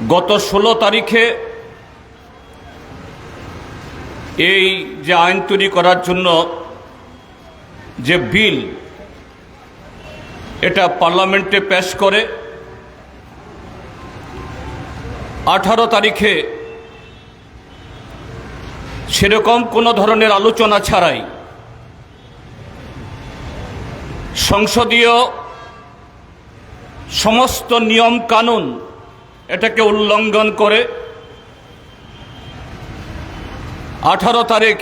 গত 16 তারিখে এই যে আইন তৈরি করার জন্য যে বিল এটা পার্লামেন্টে পেশ করে 18 তারিখে সেরকম কোনো ধরনের আলোচনা ছাড়াই সংসদীয় সমস্ত নিয়ম কানুন এটাকে উল্লঙ্ঘন করে 18 তারিখ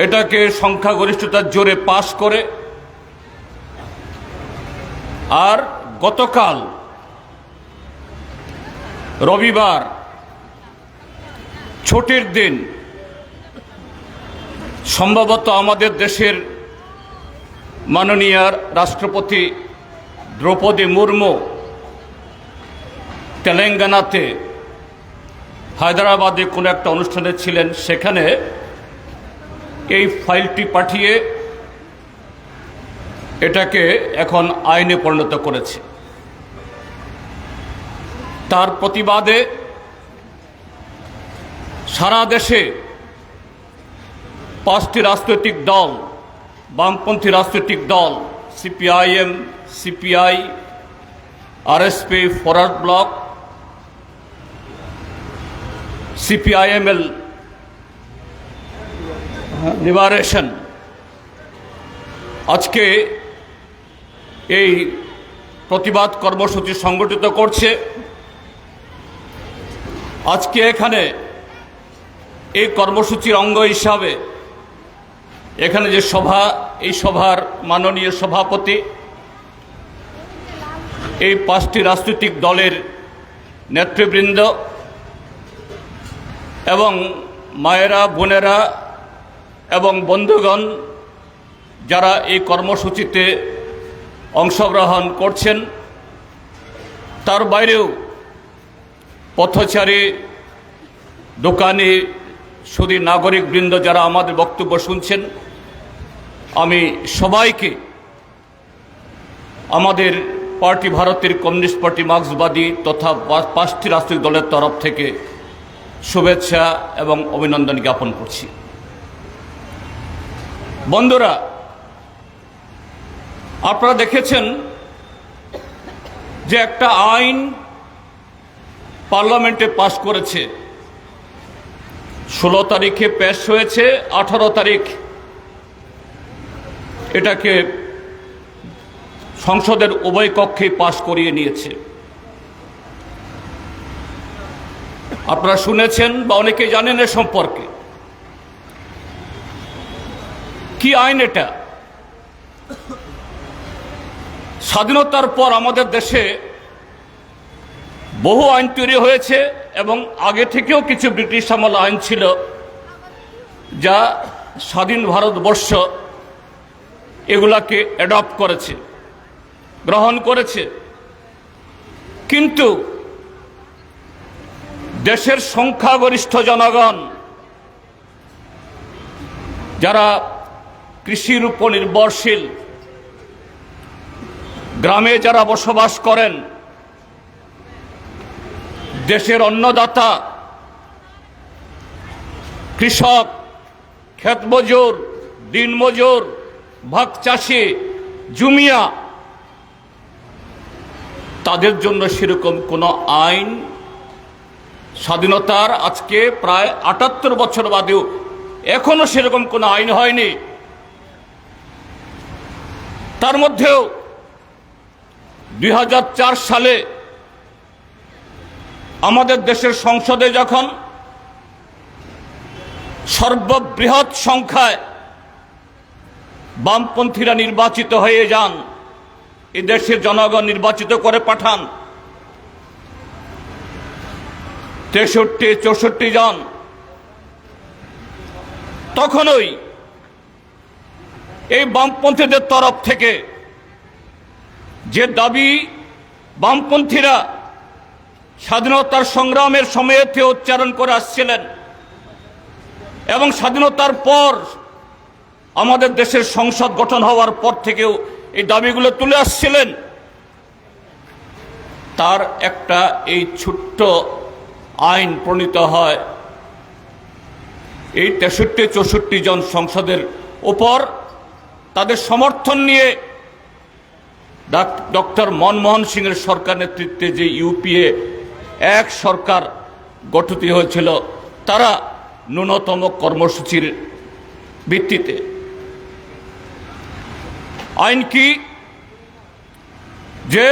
এটাকে সংখ্যাগরিষ্ঠতার জোরে পাশ করে আর গতকাল রবিবার ছুটির দিন সম্ভবত আমাদের দেশের মাননীয় রাষ্ট্রপতি দ্রৌপদী মুর্মু তেলেঙ্গানাতে হায়দ্রাবাদে কোনো একটা অনুষ্ঠানে ছিলেন, সেখানে এই ফাইলটি পাঠিয়ে এটাকে এখন আইনে পরিণত করেছে। তার প্রতিবাদে সারা দেশে 5টি রাজনৈতিক দল, বামপন্থী রাজনৈতিক দল CPIM, CPI, RSP, forward block, CPIML, liberation আজকে এই প্রতিবাদ কর্মসূচি সংগঠিত করছে। আজকে এখানে এই কর্মসূচির অঙ্গ হিসাবে এখানে যে সভা, এই সভার মাননীয় সভাপতি, এই 5টি রাজনৈতিক দলের নেতৃবৃন্দ এবং মায়েরা, বোনেরা এবং বন্ধুগণ যারা এই কর্মসূচিতে অংশগ্রহণ করছেন, তার বাইরেও পথচারী, দোকানি, শুধু নাগরিকবৃন্দ যারা আমাদের বক্তব্য শুনছেন, আমি সবাইকে আমাদের পার্টি, ভারতের কমিউনিস্ট পার্টি, মার্ক্সবাদী তথা 5টি রাজনৈতিক দলের তরফ থেকে শুভেচ্ছা এবং অভিনন্দন জ্ঞাপন করছি। বন্ধুরা, আপনারা দেখেছেন যে একটা আইন পার্লামেন্টে পাশ করেছে, 16 তারিখে পেশ হয়েছে, 18 তারিখ এটাকে সংসদের উভয় কক্ষে পাশ করিয়ে নিয়েছে। আপনারা শুনেছেন বা অনেকে জানেন এ সম্পর্কে। কি আইন এটা? স্বাধীনতার পর আমাদের দেশে বহু আইন তৈরি হয়েছে এবং আগে থেকেও কিছু ব্রিটিশ আমল আইন ছিল যা স্বাধীন ভারতবর্ষ এগুলাকে অ্যাডপ্ট করেছে, গ্রহণ করেছে। কিন্তু দেশের সংখ্যাগরিষ্ঠ জনগণ যারা কৃষির উপর নির্ভরশীল, গ্রামে যারা বসবাস করেন, দেশের অন্নদাতা, কৃষক, ক্ষেতমজুর, দিনমজুর, ভাগ চাষি, জুমিয়া, তাদের জন্য সেরকম কোনো আইন স্বাধীনতার আজকে প্রায় 78 বছর বাদেও এখনো সেরকম কোনো আইন হয়নি। তার মধ্যেও 2004 সালে আমাদের দেশের সংসদে যখন সর্ববৃহৎ সংখ্যায় বামপন্থীরা নির্বাচিত হয়ে যান, এই দেশের জনগণ নির্বাচিত করে পাঠান 63-64 জন, তখনই এই বামপন্থীদের তরফ থেকে যে দাবি বামপন্থীরা স্বাধীনতার সংগ্রামের সময়েতে উচ্চারণ করে আসছিলেন এবং স্বাধীনতার পর আমাদের দেশের সংসদ গঠন হওয়ার পর থেকেও এই দাবিগুলো তুলে আসছিলেন, তার একটা এই ছোট্ট আইন প্রণীত হয় এই 63-64 জন সংসদের উপর তাদের সমর্থন নিয়ে ডক্টর মনমোহন সিংয়ের সরকার নেতৃত্বে যে ইউপিএ এক সরকার গঠিত হয়েছিল, তারা ন্যূনতম কর্মসূচির ভিত্তিতে আইন কি, যে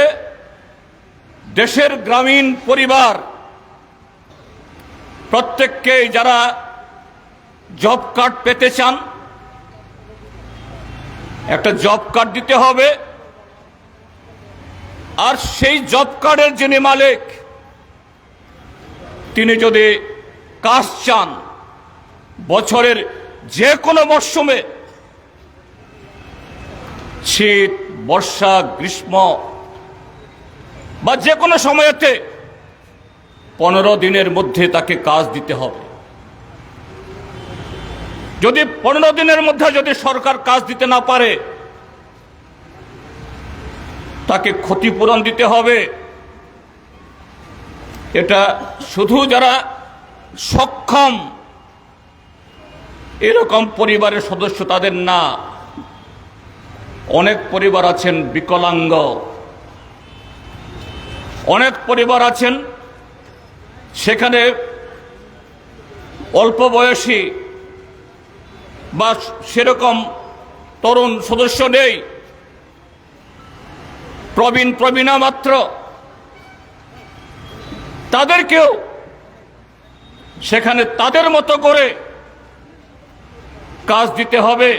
দেশের গ্রামীণ পরিবার প্রত্যেককে যারা জব কার্ড পেতে চান একটা জব কার্ড দিতে হবে, আর সেই জব কার্ডের যিনি মালিক তিনি যদি কাজ চান বছরের যে কোনো মরশুমে, শীত, বর্ষা, গ্রীষ্ম বা যে কোনো সময়েতে 15 দিনের মধ্যে তাকে কাজ দিতে হবে। যদি 15 দিনের মধ্যে যদি সরকার কাজ দিতে না পারে তাকে ক্ষতিপূরণ দিতে হবে। এটা শুধু যারা সক্ষম এরকম পরিবারের সদস্য তাদের না, অনেক পরিবার আছেন বিকলাঙ্গ, অনেক পরিবার আছেন সেখানে অল্প বয়সী বা সেরকম তরুণ সদস্য নেই, প্রবীণা মাত্র, তাদেরকেও সেখানে তাদের মতো করে কাজ দিতে হবে।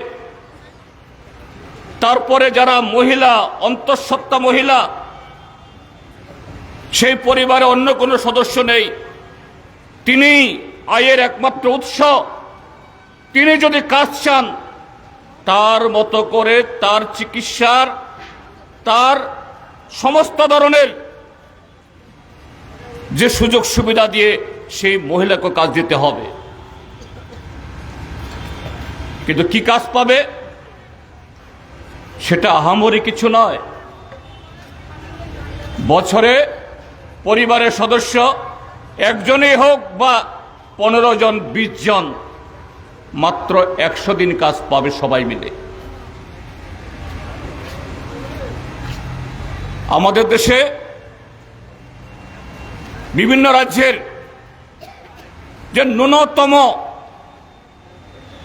তারপরে যারা মহিলা, অন্তঃসত্ত্বা মহিলা, সেই পরিবারে অন্য কোনো সদস্য নেই, তিনি আয়ের একমাত্র উৎস, তিনি যদি কাজ চান তার মতো করে তার চিকিৎসার, তার সমস্ত ধরনের যে সুযোগ সুবিধা দিয়ে সেই মহিলাকে কাজ দিতে হবে। কিন্তু কি কাজ পাবে সেটা আহামরি কিছু নয়। বছরে পরিবারের সদস্য একজনই হোক বা 15 জন, 20 জন, মাত্র 100 দিন কাজ পাবে সবাই মিলে। আমাদের দেশে বিভিন্ন রাজ্যের যে ন্যূনতম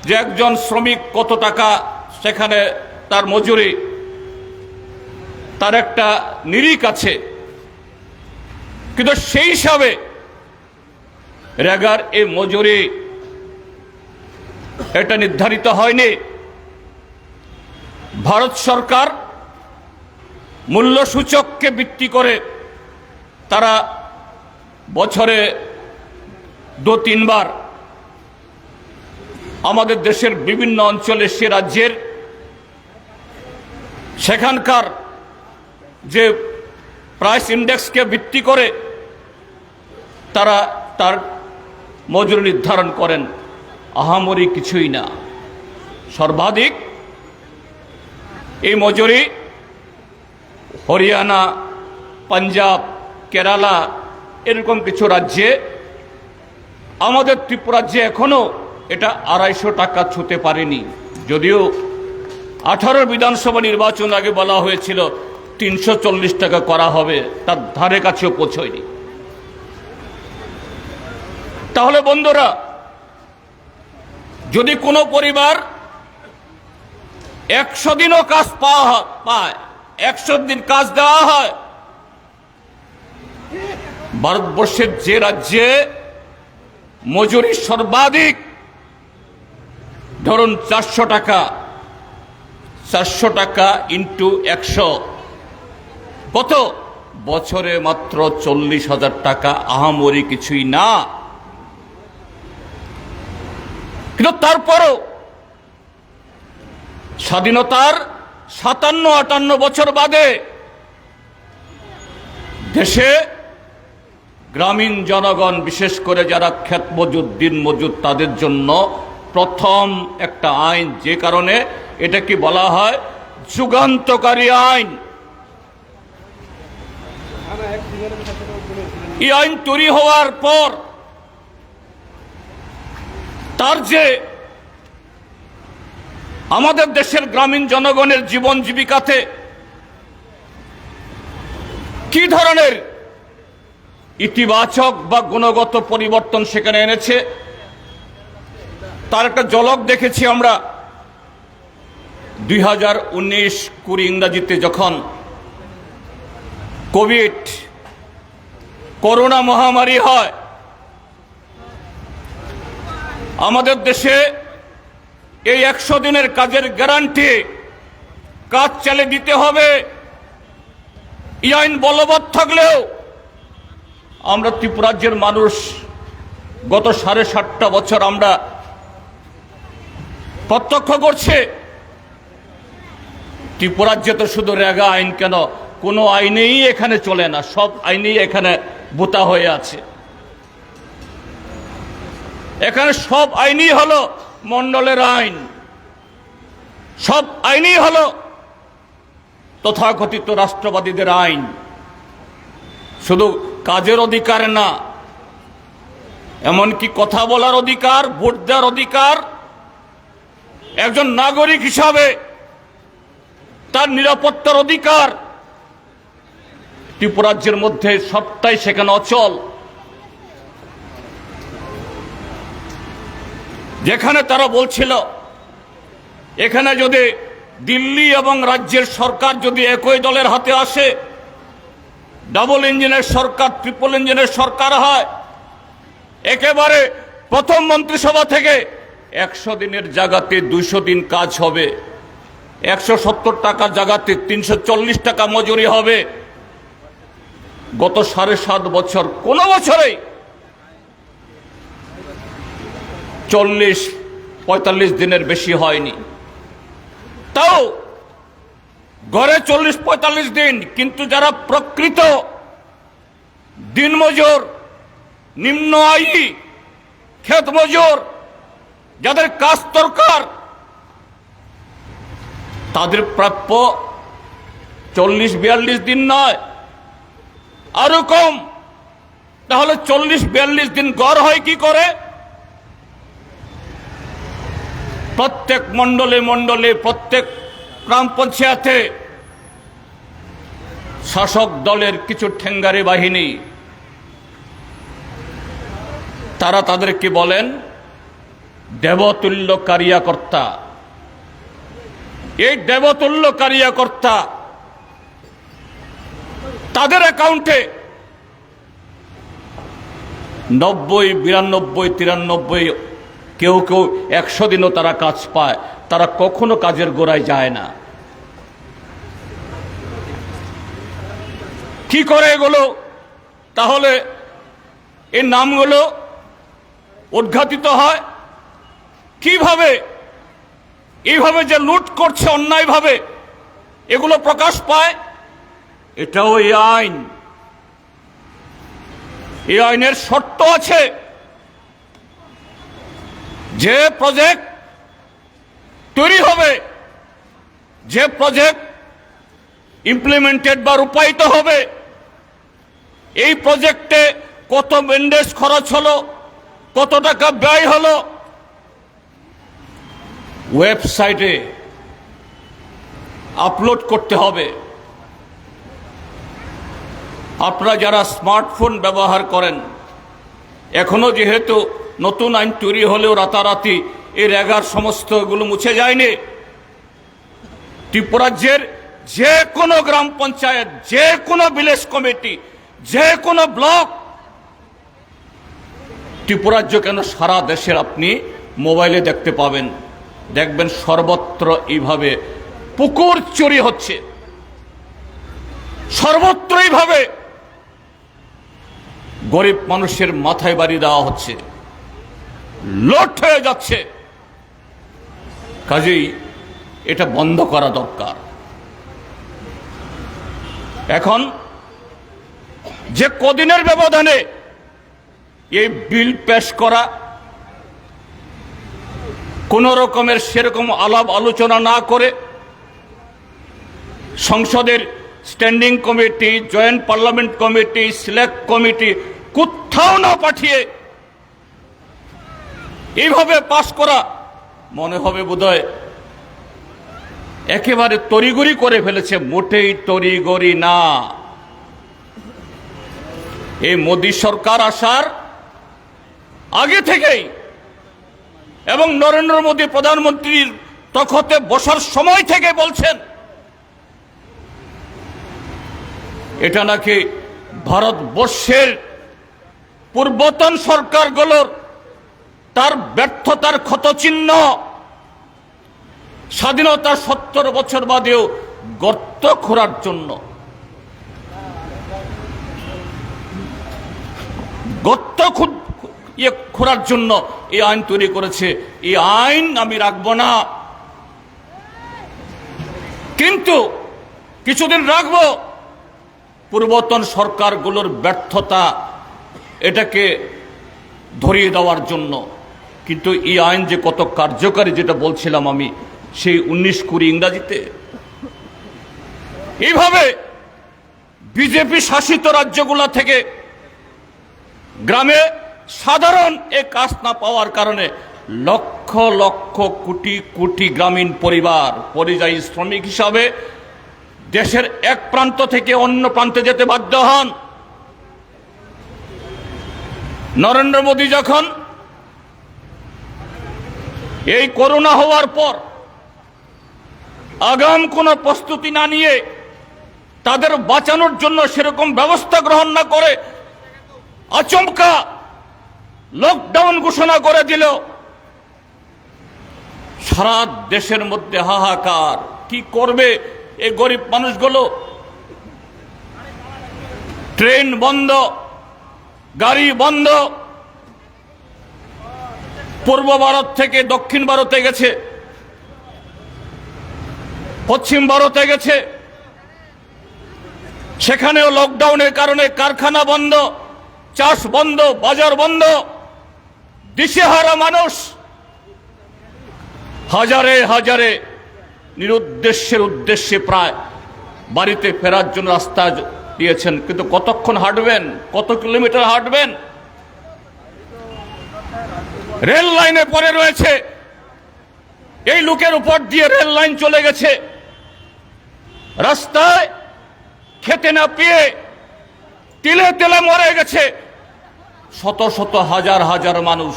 যে একজন শ্রমিক কত টাকা সেখানে তার মজুরি, তার একটা নিরিখ আছে, কিন্তু সেই হিসাবে রেগার এই মজুরি এটা নির্ধারিত হয়নি। ভারত সরকার মূল্যসূচককে ভিত্তি করে তারা বছরে 2-3 বার আমাদের দেশের বিভিন্ন অঞ্চলে সে রাজ্যের সেখানকার যে প্রাইস ইন্ডেক্সকে ভিত্তি করে তারা তার মজুরি নির্ধারণ করেন। আহামরি কিছুই না। সর্বাধিক এই মজুরি হরিয়ানা, পাঞ্জাব, কেরালা এরকম কিছু রাজ্যে, আমাদের ত্রিপুরাজ্যে এখনো এটা 250 টাকা ছুঁতে পারেনি, যদিও 18 বিধানসভা নির্বাচন আগে বলা হয়েছিল 340 টাকা করা হবে, তার ধারে কাছেও পৌঁছয়নি। তাহলে বন্ধুরা, যদি কোনো পরিবার 100 দিনও কাজ পায়, 100 দিন কাজ দেওয়া হয়, ভারতবর্ষের যে রাজ্যে মজুরি সর্বাধিক, ধরুন 400 টাকা, 400 টাকা ইন্টু 100 কত? বছরে মাত্র 40,000 টাকা। আহামরি কিছুই না। কিন্তু তারপরও স্বাধীনতার 57-58 বছর বাদে দেশে গ্রামীণ জনগণ, বিশেষ করে যারা ক্ষেত মজুর, দিন মজুর, তাদের জন্য প্রথম একটা আইন, যে কারণে এটাকে বলা হয় যুগান্তকারী আইন। এই আইন তৈরি হওয়ার পর তার যে আমাদের দেশের গ্রামীণ জনগণের জীবন জীবিকাতে কি ধরনের ইতিবাচক বা গুণগত পরিবর্তন সেখানে এনেছে তার একটা ঝলক দেখেছি আমরা 2019-20 ইংরাজিতে যখন করোনা মহামারী হয়, আমাদের দেশে এই 100 দিনের কাজের গ্যারান্টি কাজ চালিয়ে দিতে হবে এই আইন বলবৎ থাকলেও আমরা ত্রিপুরাজ্যের মানুষ গত 7.5 বছর আমরা প্রত্যক্ষ করছে ত্রিপুরাজ্যে তো শুধু রেগা আইন কেন, কোনো আইনেই এখানে চলে না, সব আইনেই এখানে বোতা হয়ে আছে। এখানে সব আইনই হলো মণ্ডলের আইন, সব আইনই হলো তথাকথিত রাষ্ট্রবাদীদের আইন। শুধু কাজের অধিকার না, এমনকি কথা বলার অধিকার, ভোট দেওয়ার অধিকার, একজন নাগরিক হিসাবে তার নিরাপত্তার অধিকার ত্রিপুরাজ্যের মধ্যে সবটাই সেখানে অচল। যেখানে তারা বলছিল এখানে যদি দিল্লি এবং রাজ্যের সরকার যদি একই দলের হাতে আসে, ডাবল ইঞ্জিনের সরকার, ট্রিপল ইঞ্জিনের সরকার হয়, একেবারে প্রথম মন্ত্রিসভা থেকে 100 দিনের জায়গাতে 200 দিন কাজ হবে, 170 টাকার জায়গাতে 340 টাকা মজুরি হবে। গত 7.5 বছর কোনো বছরেই 40-45 দিনের বেশি হয়নি। তাও গড়ে 40-45 দিন, কিন্তু যারা প্রকৃত দিনমজুর, নিম্ন আয়ী, ক্ষেত মজুর, যাদের কাজ দরকার, তাদের প্রাপ্য 40-42 দিন নয়, আরো কম। তাহলে 40-42 দিন গড় হয় কি করে? প্রত্যেক মণ্ডলে মণ্ডলে, প্রত্যেক গ্রাম পঞ্চায়েতে শাসক দলের কিছু ঠেঙ্গারি বাহিনী, তারা তাদেরকে বলেন দেবতুল্য কার্যকর্তা। এই দেবতুল্য কার্যকর্তা তাদের অ্যাকাউন্টে 90-92-93, কেউ কেউ 100 দিনও তারা কাজ পায়। তারা কখনো কাজের গোড়ায় যায় না। কি করে এগুলো? তাহলে এই নামগুলো উদ্ঘাটিত হয় কিভাবে? এইভাবে যে লুট করছে অন্যায়ভাবে, এগুলো প্রকাশ পায়। এটাও এই আইন, এই আইনের শর্ত আছে। যে প্রজেক্ট তৈরি হবে, যে প্রজেক্ট ইমপ্লিমেন্টেড বা রূপায়িত হবে, এই প্রজেক্টে কত মেন্ডেজ খরচ হলো, কত টাকা ব্যয় হলো, ওয়েবসাইটে আপলোড করতে হবে। আপনারা যারা স্মার্টফোন ব্যবহার করেন, এখনো যেহেতু নতুন আইন তৈরি হলেও রাতারাতি এর সমস্তগুলো মুছে যায়নি। ত্রিপুরাজ্যের যে কোনো গ্রাম পঞ্চায়েত, যে কোনো ভিলেজ কমিটি, যে কোনো ব্লক, ত্রিপুরাজ্য কেন সারা দেশের আপনি মোবাইলে দেখতে পাবেন, দেখবেন সর্বত্র এইভাবে পুকুর চুরি হচ্ছে, সর্বত্র এইভাবে গরিব মানুষের মাথায় বাড়ি দেওয়া হচ্ছে, লুট হয়ে যাচ্ছে। কাজেই এটা বন্ধ করা দরকার। এখন যে কদিনের ব্যবধানে এই বিল পেশ করা, কোন রকমের সেরকম আলাপ আলোচনা না করে, সংসদের standing committee, joint parliament committee, select committee কোথাও না পাঠিয়ে এইভাবে পাশ করা মনে হবে বোধহয় একেবারে তড়িঘড়ি করে ফেলেছে। মোটেই তড়িঘড়ি না। এই মোদী সরকার আসার আগে থেকেই এবং নরেন্দ্র মোদী প্রধানমন্ত্রীর তখতে বসার সময় থেকে বলছেন এটা নাকি ভারতবর্ষের পূর্বতন সরকারগুলোর তার ব্যর্থতার ক্ষতচিহ্ন। স্বাধীনতার 70 বছর বাদেও গর্ত খোঁড়ার জন্য, গর্ত খোঁড়ার জন্য এই আইন তৈরি করেছে। এই আইন আমি রাখব না, কিন্তু কিছুদিন রাখব পূর্বতন সরকারগুলোর ব্যর্থতা এটাকে ধরিয়ে দেওয়ার জন্য। কিন্তু এই আইন যে কত কার্যকারী যেটা বলছিলাম আমি সেই 19-20 ইংরাজিতে, এইভাবে বিজেপি শাসিত রাজ্যগুলো থেকে গ্রামে সাধারণ এ কাজ না পাওয়ার কারণে লক্ষ লক্ষ কোটি কোটি গ্রামীণ পরিবার পরিযায়ী শ্রমিক হিসাবে দেশের এক প্রান্ত থেকে অন্য প্রান্তে যেতে বাধ্য হন। নরেন্দ্র মোদী যখন এই করোনা হওয়ার পর আগাম কোনো প্রস্তুতি না নিয়ে তাদের বাঁচানোর জন্য সেরকম ব্যবস্থা গ্রহণ না করে আচমকা লকডাউন ঘোষণা করে দিল, সারা দেশের মধ্যে হাহাকার। কি করবে এই গরিব মানুষগুলো? ট্রেন বন্ধ, গাড়ি বন্ধ, পূর্ব ভারত থেকে দক্ষিণ ভারতে গেছে, পশ্চিম ভারতে গেছে, সেখানেও লকডাউনের কারণে কারখানা বন্ধ, চাষ বন্ধ, বাজার বন্ধ, দিশেহারা মানুষ হাজারে হাজারে নিরুদ্দেশ্যের উদ্দেশ্যে প্রায় বাড়িতে ফেরার জন্য রাস্তা দিয়েছেন। কিন্তু কতক্ষণ হাঁটবেন? কত কিলোমিটার হাঁটবেন? রেল লাইনে পড়ে রয়েছে, এই লোকের উপর দিয়ে রেল লাইন চলে গেছে, রাস্তায় খেতে না পেয়ে তিলে তিলে মরে গেছে শত শত হাজার হাজার মানুষ।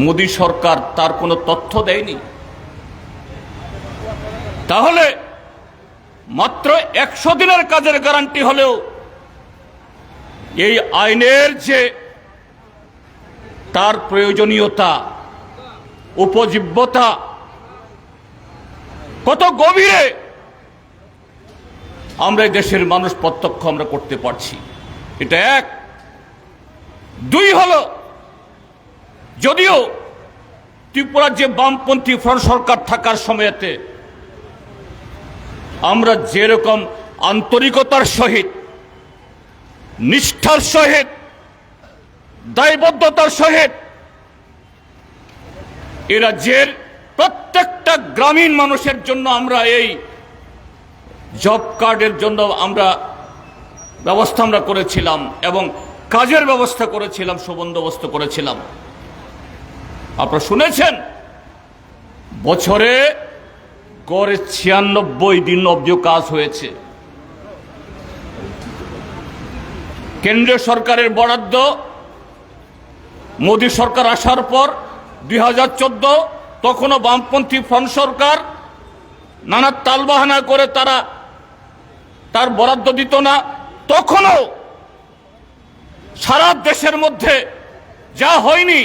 মোদী সরকার তার কোনো তথ্য দেয়নি। তাহলে মাত্র 100 দিনের কাজের গ্যারান্টি হলেও এই আইনের যে তার প্রয়োজনীয়তা, উপজীব্যতা কত গভীরে আমরা দেশের মানুষ প্রত্যক্ষ আমরা করতে পারছি। এটা এক। দুই হলো, যদিও ত্রিপুরার যে বামপন্থী ফ্রন্ট সরকার থাকার সময়তে আমরা যেরকম আন্তরিকতার সহিত, নিষ্ঠার সহিত, দায়বদ্ধতার সহিত এ রাজ্যের প্রত্যেকটা গ্রামীণ মানুষের জন্য আমরা এই জব কার্ডের জন্য আমরা ব্যবস্থা করেছিলাম এবং কাজের ব্যবস্থা করেছিলাম, সুবন্দোবস্ত করেছিলাম। আপনারা শুনেছেন বছরে গড়ে 96 দিন অবধি কাজ হয়েছে। কেন্দ্রীয় সরকারের বরাদ্দ মোদী সরকার আসার পর 2014 তখনও বামপন্থী ফ্রন্ট সরকার নানা তালবাহানা করে তার বরাদ্দ দিত না। তখনও সারা দেশের মধ্যে যা হয়নি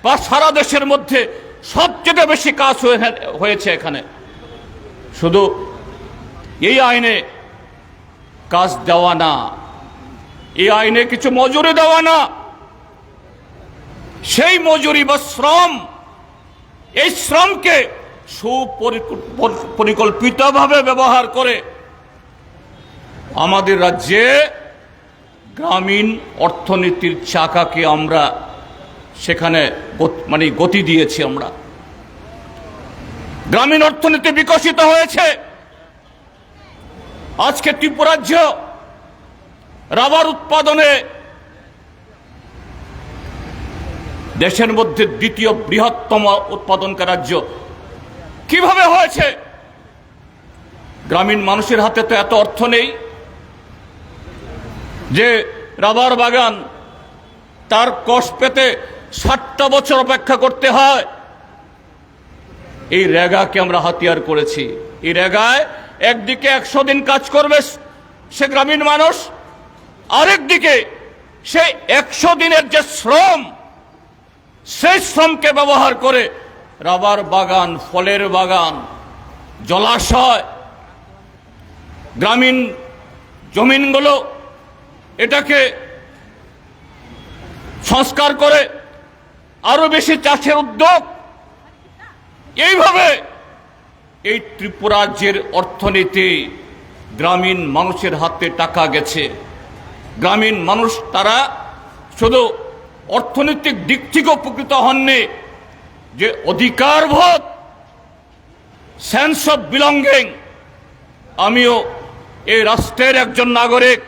বা সারা দেশের মধ্যে সবচেয়ে বেশি কাজ হয়েছে এখানে। শুধু এই আইনে কাজ দেওয়া না, এই আইনে কিছু মজুরি দেওয়া না, সেই মজুরি বা শ্রম, এই শ্রমকে সুপরিকল্পিতভাবে ব্যবহার করে আমাদের রাজ্যে গ্রামীণ অর্থনীতির চাকাকে আমরা সেখানে গতি দিয়েছি। আমরা গ্রামীণ অর্থনীতি বিকশিত হয়েছে। আজকে ত্রিপুরা রাজ্য রাবার উৎপাদনে দেশের মধ্যে দ্বিতীয় বৃহত্তম উৎপাদনকারী রাজ্য কিভাবে হয়েছে? গ্রামীণ মানুষের হাতে তো এত অর্থ নেই যে রাবার বাগান তার কষ পেতে 60টা বছর অপেক্ষা করতে হয়। এই রেগাকে আমরা হাতিয়ার করেছি। এই রেগায় একদিকে 100 দিন কাজ করবে সে গ্রামীণ মানুষ, আরেকদিকে সে 100 দিনের যে শ্রম, সেই শ্রমকে ব্যবহার করে রাবার বাগান, ফলের বাগান, জলাশয়, গ্রামীণ জমিনগুলো এটাকে সংস্কার করে আরো বেশি চাষের উদ্যোগ। এইভাবে এই ত্রিপুরা রাজ্যের অর্থনীতি গ্রামীণ মানুষের হাতে টাকা গেছে। গ্রামীণ মানুষ তারা শুধু অর্থনৈতিক দিক থেকে উপকৃত হননি, যে অধিকারবোধ, সেন্স অফ বিলঙ্গিং, আমিও এই রাষ্ট্রের একজন নাগরিক,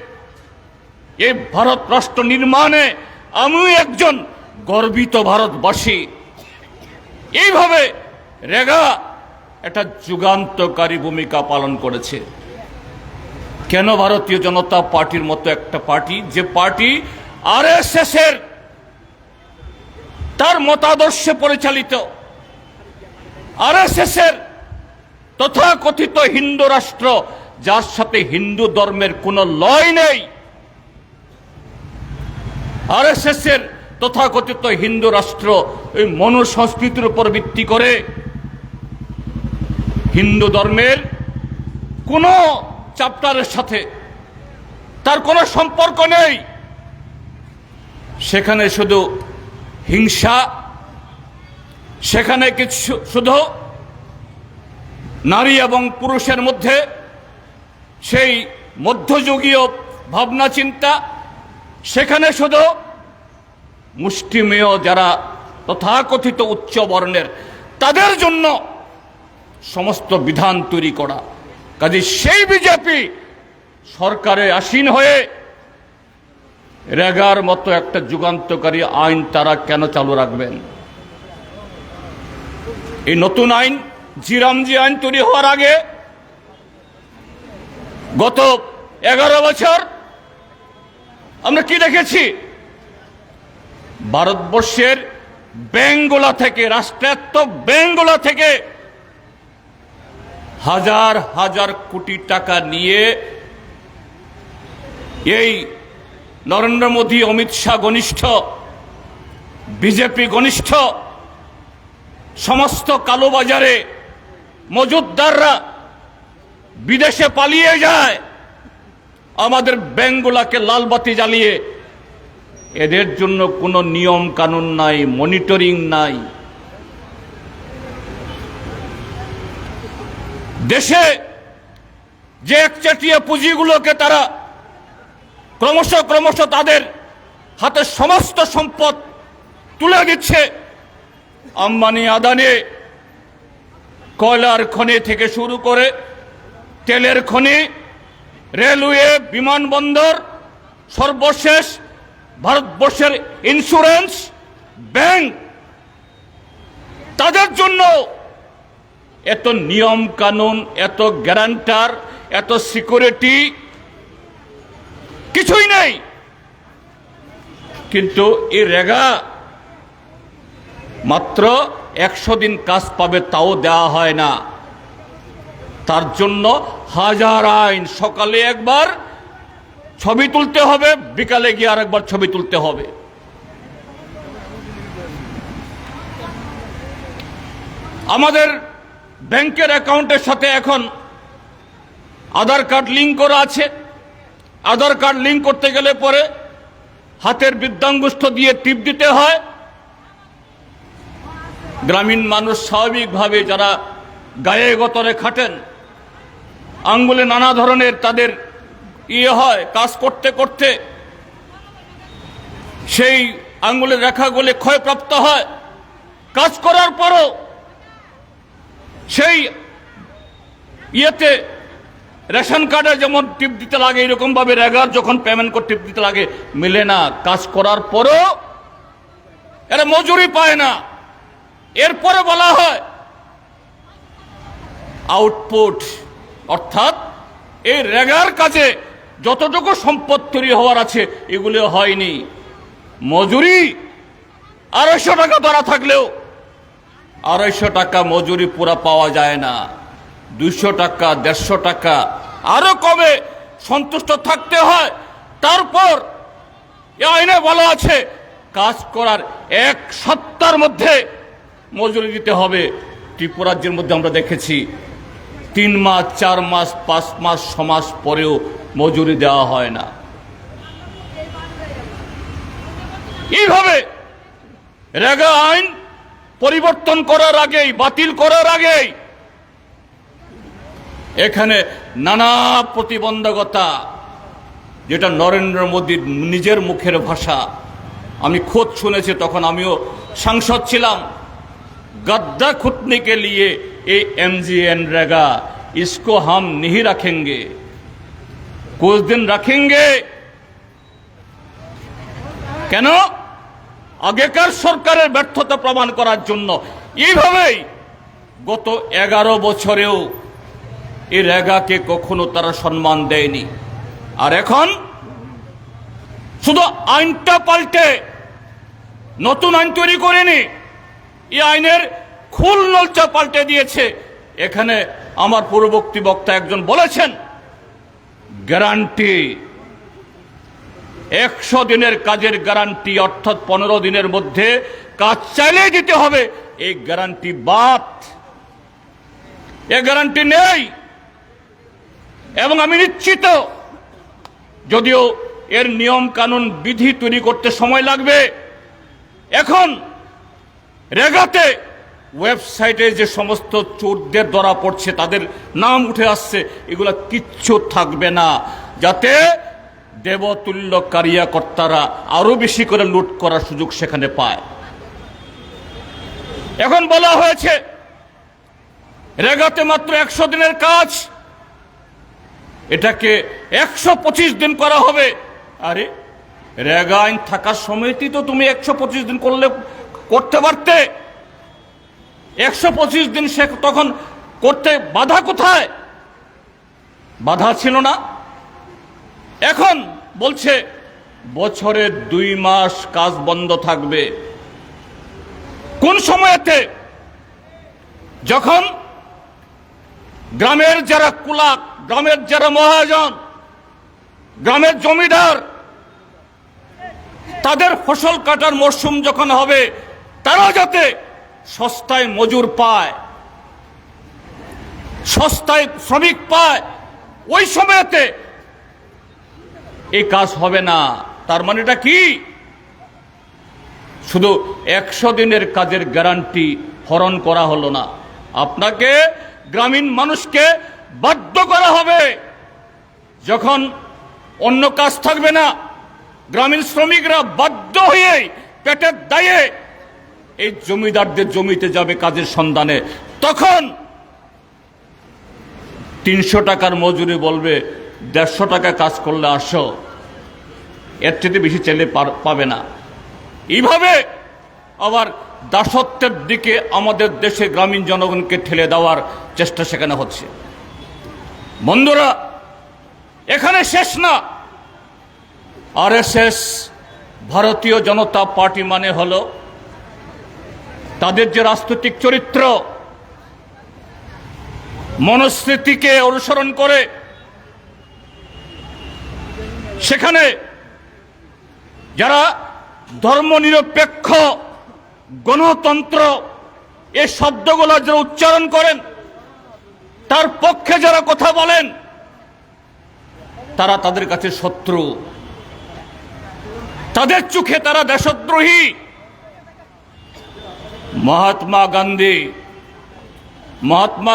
এই ভারত রাষ্ট্র নির্মাণে আমিও একজন গর্বিত ভারতবাসী। এইভাবে রেগা একটা যুগান্তকারী ভূমিকা পালন করেছে। কেন ভারতীয় জনতা পার্টির মতো একটা পার্টি, যে পার্টি আরএসএস এর তার মতাদর্শে পরিচালিত, আরএসএস এর তথাকথিত হিন্দু রাষ্ট্র, যার সাথে হিন্দু ধর্মের কোনো লয় নেই, আরএসএস এর তথাকথিত হিন্দু রাষ্ট্র এই মনু সংস্কৃতির উপর ভিত্তি করে হিন্দু ধর্মের কোনো চ্যাপ্টারের সাথে তার কোনো সম্পর্ক নেই। সেখানে শুধু হিংসা, সেখানে কিছু শুধু নারী এবং পুরুষের মধ্যে সেই মধ্যযুগীয় ভাবনা চিন্তা, সেখানে শুধু মুষ্টিমেয় যারা তথাকথিত উচ্চ বর্ণের তাদের জন্য সমস্ত বিধান তৈরি করা। কাজে সেই বিজেপি সরকারে আসীন হয়ে রেগার মতো একটা যুগান্তকারী আইন তারা কেন চালু রাখবেন? এই নতুন আইন, জিরামজি আইন তৈরি হওয়ার আগে গত 11 বছর আমরা কি দেখেছি? ভারতবর্ষের ব্যাংকগুলো থেকে, রাষ্ট্রায়ত্ত ব্যাংকগুলো থেকে হাজার হাজার কোটি টাকা নিয়ে এই নরেন্দ্র মোদী, অমিত শাহ ঘনিষ্ঠ, বিজেপি ঘনিষ্ঠ সমস্ত কালোবাজারে মজুতদাররা বিদেশে পালিয়ে যায়, আমাদের ব্যাংকগুলোকে লালবাতি জ্বালিয়ে। এদের জন্য কোনো নিয়ম কানুন নাই, মনিটরিং নাই। দেশে যে একচেটিয়া পুঁজিগুলোকে তারা ক্রমশ তাদের হাতে সমস্ত সম্পদ তুলে দিচ্ছে, আম্বানি, আদানি, কয়লার খনি থেকে শুরু করে তেলের খনি, রেলওয়ে, বিমানবন্দর, সর্বশেষ ভারতবর্ষের ইন্স্যুরেন্স, ব্যাংক, তাদের জন্য এত নিয়ম কানুন, এত গ্যারান্টার, এত সিকিউরিটি কিছুই নেই। কিন্তু এই রেগা মাত্র 100 দিন কাজ পাবে, তাও দেওয়া হয় না। তার জন্য হাজার আইন, সকালে একবার ছবি তুলতে হবে, বিকালে গিয়ে আরেকবার ছবি তুলতে হবে। আমাদের ব্যাংকের অ্যাকাউন্টের সাথে এখন আধার কার্ড লিঙ্ক করা আছে। আধার কার্ড লিঙ্ক করতে গেলে পরে হাতের বৃদ্ধাঙ্গুষ্ঠ দিয়ে টিপ দিতে হয়। গ্রামীণ মানুষ স্বাভাবিকভাবে যারা গায়ে গতরে খাটেন, আঙ্গুলে নানা ধরনের তাদের হয়, কাজ করতে করতে সেই আঙ্গুলের রেখাগুলি ক্ষয়প্রাপ্ত হয়। কাজ করার পরও সেই রেশন কার্ডে যেমন টিপ দিতে লাগে এরকম ভাবে রেগার যখন পেমেন্ট করে টিপ দিতে লাগে, মিলে না। কাজ করার পরও এরা মজুরি পায় না। এরপরে বলা হয় আউটপুট, অর্থাৎ এই রেগার কাজে যতটুকু সম্পদ তৈরি হওয়ার আছে এগুলো হয়নি। মজুরি 250 টাকা ধরা থাকলেও 250 টাকা মজুরি পুরা পাওয়া যায় না। 200 টাকা, 150 টাকা আরো কমে সন্তুষ্ট থাকতে হয়। তারপর এই আইনে বলা আছে কাজ করার 1 সপ্তাহের মধ্যে মজুরি দিতে হবে। ত্রিপুরা রাজ্যের মধ্যে আমরা দেখেছি 3 মাস, 4 মাস, 5 মাস, 6 মাস পরেও মজুরি দেওয়া হয় না। এইভাবে রেগা আইন পরিবর্তন করার আগেই, বাতিল করার আগেই এখানে নানা প্রতিবন্ধকতা, যেটা নরেন্দ্র মোদীর নিজের মুখের ভাষা, আমি খোদ শুনেছি, তখন আমিও সাংসদ ছিলাম। गद्दा खुदने के लिए ये MGN रेगा, इसको हम नहीं रखेंगे, कुछ दिन रखेंगे। কেন? আগেকার সরকারের ব্যর্থতা প্রমাণ করার জন্য। এইভাবেই গত 11 বছরেও এই রেগাকে কখনো তারা সম্মান দেয়নি। আর এখন শুধু আইনটা পাল্টে নতুন আইন তৈরি করেনি, এই আইনের খুল নলচা পাল্টে দিয়েছে। এখানে আমার পূর্ববর্তী বক্তা একজন বলেছেন গ্যারান্টি, 100 দিনের কাজের গ্যারান্টি, অর্থাৎ 15 দিনের মধ্যে কাজ চাইলে দিতে হবে। এই গ্যারান্টি বাদ, এই গ্যারান্টি নেই। এবং আমি নিশ্চিত, যদিও এর নিয়ম কানুন বিধি তৈরি করতে সময় লাগবে। এখন রেগাতে ওয়েবসাইটে যে সমস্ত চোরদের ধরা পড়ছে, তাদের নাম উঠে আসছে, এগুলা কিচ্ছু থাকবে না, যাতে দেবতুল্য কারিয়াকর্তারা আরো বেশি করে লুট করার সুযোগ সেখানে পায়। এখন বলা হয়েছে রেগাতে মাত্র 100 দিনের কাজ, এটাকে 125 দিন করা হবে। আরে রেগা আইন থাকার সময়তেই তো তুমি 125 দিন করতে পারতে। 125 দিন সে তখন করতে বাধা কোথায়? বাধা ছিল না। এখন বলছে বছরে 2 মাস কাজ বন্ধ থাকবে। কোন সময়তে? যখন গ্রামের যারা কুলাক, গ্রামের যারা মহাজন, গ্রামের জমিদার, তাদের ফসল কাটার মরশুম যখন হবে, তারা যাতে সস্তায় মজুর পায়, সস্তায় শ্রমিক পায়, ওই সময়তে এই কাজ হবে না। তার মানেটা কি? শুধু 100 দিনের কাজের গ্যারান্টি হরণ করা হলো না, আপনাকে গ্রামীণ মানুষকে বাধ্য করা হবে। যখন অন্য কাজ থাকবে না, গ্রামীণ শ্রমিকরা বাধ্য হয়ে পেটের দায়ে এই জমিদারদের জমিতে যাবে কাজের সন্ধানে। তখন 300 টাকার মজুরি বলবে 150 টাকা কাজ করলে আসো, এর চেয়ে বেশি চাইলে পাবে না। এইভাবে আবার দাসত্বের দিকে আমাদের দেশে গ্রামীণ জনগণকে ঠেলে দেওয়ার চেষ্টা সেখানে হচ্ছে। বন্ধুরা, এখানে শেষ না। RSS, ভারতীয় জনতা পার্টি মানে হলো তাদের যে রাজনৈতিক চরিত্র, মনস্মৃতিকে অনুসরণ করে সেখানে যারা ধর্মনিরপেক্ষ, গণতন্ত্র এই শব্দগুলো যারা উচ্চারণ করেন, তার পক্ষে যারা কথা বলেন, তারা তাদের কাছে শত্রু, তাদের চোখে তারা দেশদ্রোহী। মহাত্মা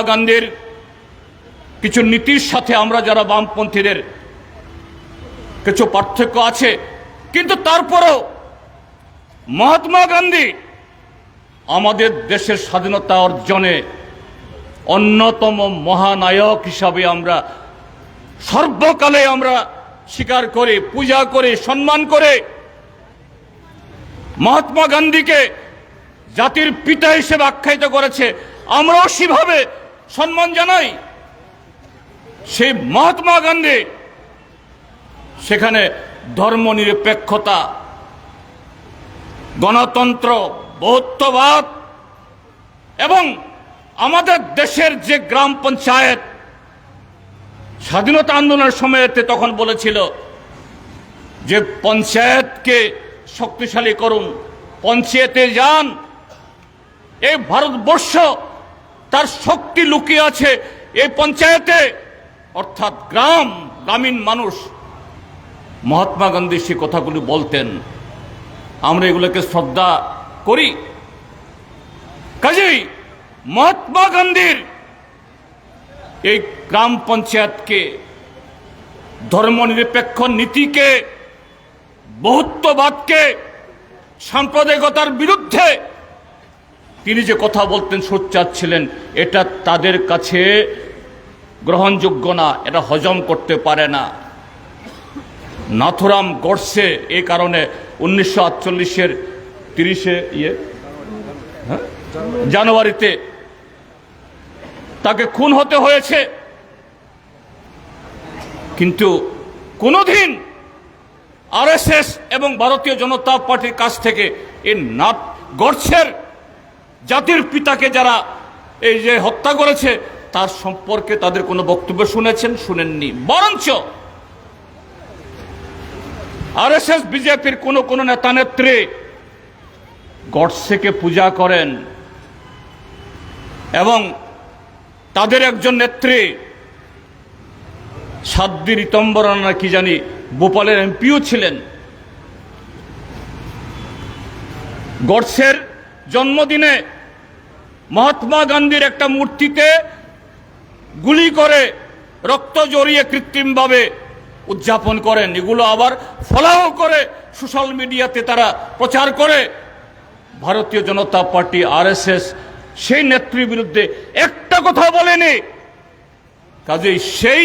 গান্ধীর কিছু নীতির সাথে আমরা যারা বামপন্থীদের কিছু পার্থক্য আছে, কিন্তু তারপরেও মহাত্মা গান্ধী আমাদের দেশের স্বাধীনতা অর্জনে অন্যতম মহানায়ক হিসাবে আমরা সর্বকালে আমরা স্বীকার করে, পূজা করে, সম্মান করে মহাত্মা গান্ধীকে জাতির পিতা হিসেবে আখ্যায়িত করেছে, আমরাও সেভাবে সম্মান জানাই। সেই মহাত্মা গান্ধী সেখানে ধর্মনিরপেক্ষতা, গণতন্ত্র, বহুত্ববাদ এবং আমাদের দেশের যে গ্রাম পঞ্চায়েত স্বাধীনতা আন্দোলনের সময়তে তখন বলেছিল যে পঞ্চায়েতকে শক্তিশালী করুন, পঞ্চায়েতে যান। এই ভারতবর্ষ তার শক্তি লুকিয়ে আছে এই পঞ্চায়েতে, অর্থাৎ গ্রামীণ মানুষ। মহাত্মা গান্ধী সে কথাগুলি বলতেন, আমরা এগুলোকে শ্রদ্ধা করি। কাজেই মহাত্মা গান্ধীর এই গ্রাম পঞ্চায়েতকে, ধর্মনিরপেক্ষ নীতিকে, বহুত্ববাদকে, সাম্প্রদায়িকতার বিরুদ্ধে তিনি যে কথা বলতেন, সোচ্চার ছিলেন, এটা তাদের কাছে গ্রহণযোগ্য না, এটা হজম করতে পারে না। নাথুরাম গডসে এই কারণে 1948-এর 30 জানুয়ারিতে তাকে খুন হতে হয়েছে। কিন্তু কোনোদিন আরএসএস এবং ভারতীয় জনতা পার্টির কাছ থেকে এই গডসের জাতির পিতাকে যারা এই যে হত্যা করেছে তার সম্পর্কে তাদের কোনো বক্তব্য শুনেছেন? শুনেননি। বরঞ্চ আরএসএস বিজেপির কোন নেতা নেত্রী গডসেকে পূজা করেন এবং তাদের একজন নেত্রী সাধ্বী ঋতম্বরা না কি জানি ভোপালের এমপিও ছিলেন। গডসের জন্মদিনে মহাত্মা গান্ধীর একটা মূর্তিতে গুলি করে রক্ত জড়িয়ে কৃত্রিমভাবে উদযাপন করেন। এগুলো আবার ফলাও করে সোশ্যাল মিডিয়াতে তারা প্রচার করে। ভারতীয় জনতা পার্টি, আরএসএস সেই নেত্রীর বিরুদ্ধে একটা কথা বলেনি। কাজেই সেই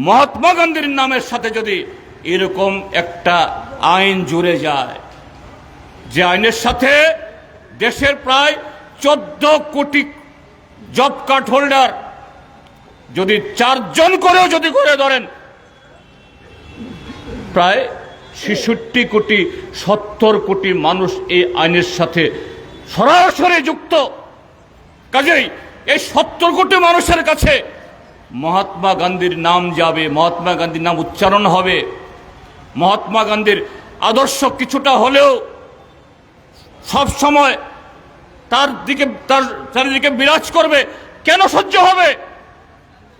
মহাত্মা গান্ধীর নামের সাথে যদি এরকম একটা আইন জুড়ে যায়, যে আইনের সাথে দেশের প্রায় 14 কোটি জব কার্ড হোল্ডার যদি 4 জন করেও যদি করে ধরেন, প্রায় 66 কোটি 70 কোটি মানুষ এই আইনের সাথে সরাসরি যুক্ত। কাজেই এই 70 কোটি মানুষের কাছে মহাত্মা গান্ধীর নাম যাবে, মহাত্মা গান্ধীর নাম উচ্চারণ হবে, মহাত্মা গান্ধীর আদর্শ কিছুটা হলেও সব সময় তার চারিদিকে বিরাজ করবে। কেন সহ্য হবে?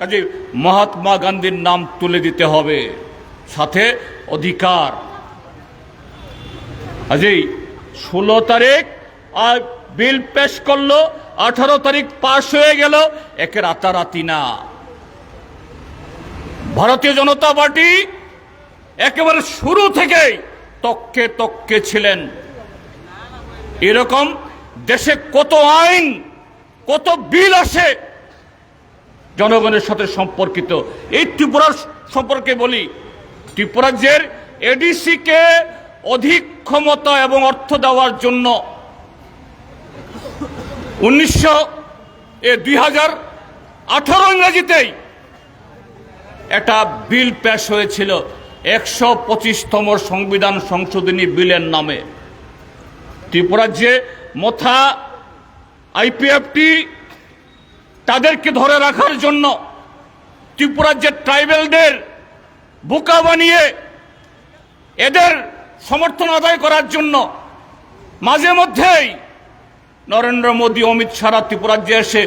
কাজে মহাত্মা গান্ধীর নাম তুলে দিতে হবে, সাথে অধিকার। কাজেই 16 তারিখ বিল পেশ করলো, 18 তারিখ পাশ হয়ে গেল, একে রাতারাতি না। ভারতীয় জনতা পার্টি একেবারে শুরু থেকেই তককে তককে ছিলেন। এরকম দেশে কত আইন, কত বিল আসে জনগণের সাথে সম্পর্কিত। এই ত্রিপুরার সম্পর্কে বলি, ত্রিপুরা রাজ্যের এডিসি কে অধিক ক্ষমতা এবং অর্থ দেওয়ার জন্য 2018 ইংরেজিতেই একটা বিল পেশ হয়েছিল 125তম সংবিধান সংশোধনী বিলের নামে। ত্রিপুরা রাজ্যে মথা আইপিএফটি তাদেরকে ধরে রাখার জন্য, ত্রিপুরা রাজ্যের ট্রাইবেলদের বোকা বানিয়ে এদের সমর্থন আদায় করার জন্য মাঝে মধ্যেই নরেন্দ্র মোদী, অমিত শাহ ত্রিপুরা রাজ্যে এসে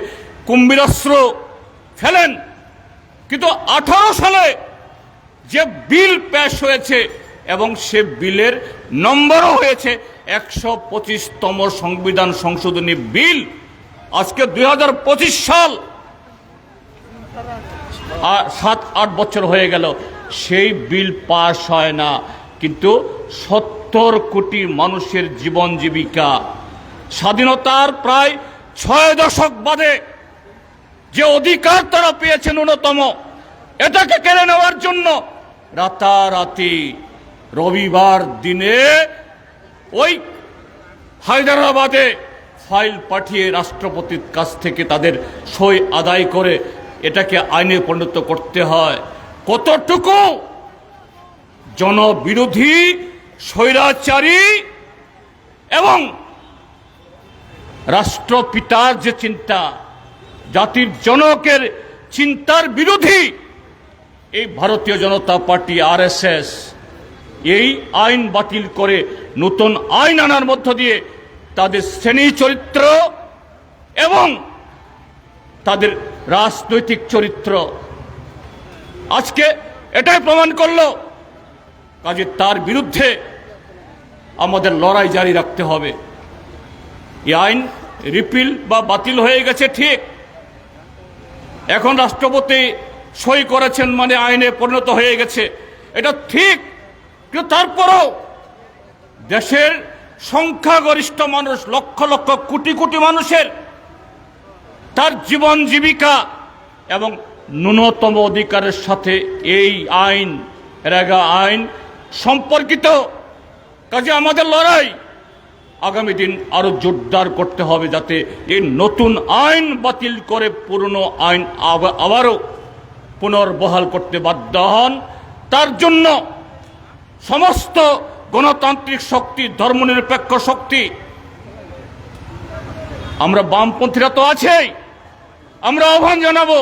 কুম্ভীরাস্ত্র ফেলেন। কিন্তু 18 সালে যে বিল পেশ হয়েছে এবং সে বিলের নম্বরও হয়েছে 125তম সংবিধান সংশোধনী বিল। আজকে 2025 সাল, 7-8 বছর হয়ে গেল, সেই বিল পাশ হয় না। কিন্তু 70 কোটি মানুষের জীবন জীবিকা, স্বাধীনতার প্রায় 6 দশক বাদে যে অধিকার তারা পেয়েছে ন্যূনতম, এটাকে কেড়ে নেওয়ার জন্য রাতারাতি রবিবার দিনে ওই হায়দ্রাবাদে ফাইল পাঠিয়ে রাষ্ট্রপতির কাছ থেকে তাদের সই আদায় করে এটাকে আইনে পরিণত করতে হয়। কতটুকু জনবিরোধী, স্বৈরাচারী এবং রাষ্ট্রপিতার যে চিন্তা, জাতির জনকের চিন্তার বিরোধী এই ভারতীয় জনতা পার্টি আরএসএস এই আইন বাতিল করে নতুন আইন আনার মধ্য দিয়ে তাদের শ্রেণী চরিত্র এবং তাদের রাজনৈতিক চরিত্র আজকে এটাই প্রমাণ করলো। কাজে তার বিরুদ্ধে আমাদের লড়াই জারি রাখতে হবে। এই আইন রিপিল বা বাতিল হয়ে গেছে ঠিক, এখন রাষ্ট্রপতি সই করেছেন মানে আইনে পরিণত হয়ে গেছে, এটা ঠিক। কিন্তু তারপরও দেশের সংখ্যাগরিষ্ঠ মানুষ, লক্ষ লক্ষ কোটি কোটি মানুষের তার জীবন জীবিকা এবং ন্যূনতম অধিকারের সাথে এই আইন, রেগা আইন সম্পর্কিত। কাজে আমাদের লড়াই আগামী দিন আরো জোরদার করতে হবে, যাতে এই নতুন আইন বাতিল করে পুরনো আইন আবারও পুনর্বহাল করতে বাধ্য হন। তার জন্য সমস্ত গণতান্ত্রিক শক্তি, ধর্মনিরপেক্ষ শক্তি, আমরা বামপন্থীরা তো আছেই, আমরা আহ্বান জানাবো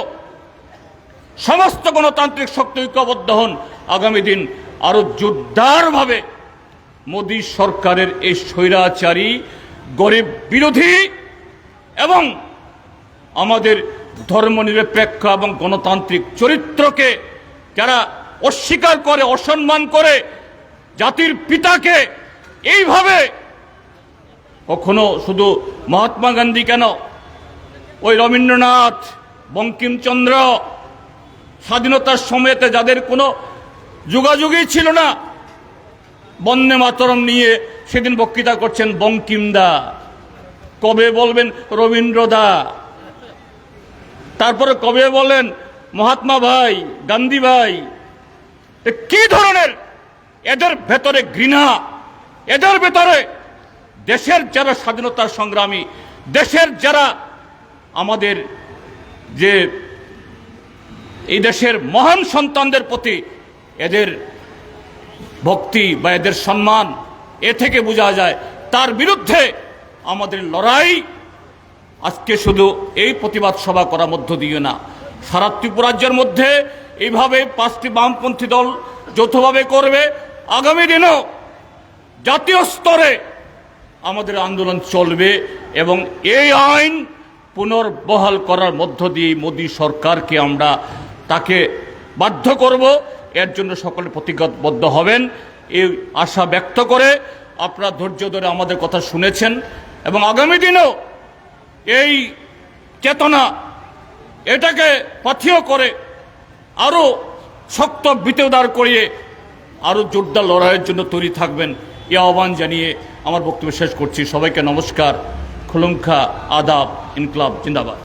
সমস্ত গণতান্ত্রিক শক্তি ঐক্যবদ্ধ হন। আগামী দিন আরো জোরদারভাবে মোদী সরকারের এই স্বৈরাচারী, গরিব বিরোধী এবং আমাদের ধর্মনিরপেক্ষ এবং গণতান্ত্রিক চরিত্রকে যারা অস্বীকার করে, অসম্মান করে, জাতির পিতাকে এইভাবে, কখনো শুধু মহাত্মা গান্ধী কেন, ওই রবীন্দ্রনাথ, বঙ্কিমচন্দ্র, স্বাধীনতার সময়তে যাদের কোনো যোগাযোগই ছিল না, বন্দে মাতরম নিয়ে সেদিন বক্তৃতা করছেন বঙ্কিমদা, কবে বলবেন রবীন্দ্রদা, তারপরে কবে বলেন মহাত্মা ভাই, গান্ধী ভাই। কি ধরনের এদের ভেতরে ঘৃণা, এদের ভেতরে দেশের যারা স্বাধীনতার সংগ্রামী, দেশের যারা আমাদের যে এই দেশের মহান সন্তানদের প্রতি এদের ভক্তি বা এদের সম্মান, এ থেকে বোঝা যায় তার বিরুদ্ধে আমাদের লড়াই আজকে শুধু এই প্রতিবাদ সভা করার মধ্য দিয়ে না, সারা ত্রিপুরাজ্যের মধ্যে এইভাবে 5টি বামপন্থী দল যৌথভাবে করবে। আগামী দিনেও জাতীয় স্তরে আমাদের আন্দোলন চলবে এবং এই আইন পুনর্বহাল করার মধ্য দিয়ে মোদী সরকারকে আমরা তাকে বাধ্য করব। এর জন্য সকলে প্রতিজ্ঞাবদ্ধ হবেন এই আশা ব্যক্ত করে আপনারা ধৈর্য ধরে আমাদের কথা শুনেছেন এবং আগামী দিনেও এই চেতনা এটাকে পাথেয় করে আরো শক্ত ভিতদার করিয়ে আরো জোরদার লড়াইয়ের জন্য তৈরি থাকবেন, এই আহ্বান জানিয়ে আমার বক্তব্য শেষ করছি। সবাইকে নমস্কার, খুলুমখা, আদাব, ইনকলাব জিন্দাবাদ।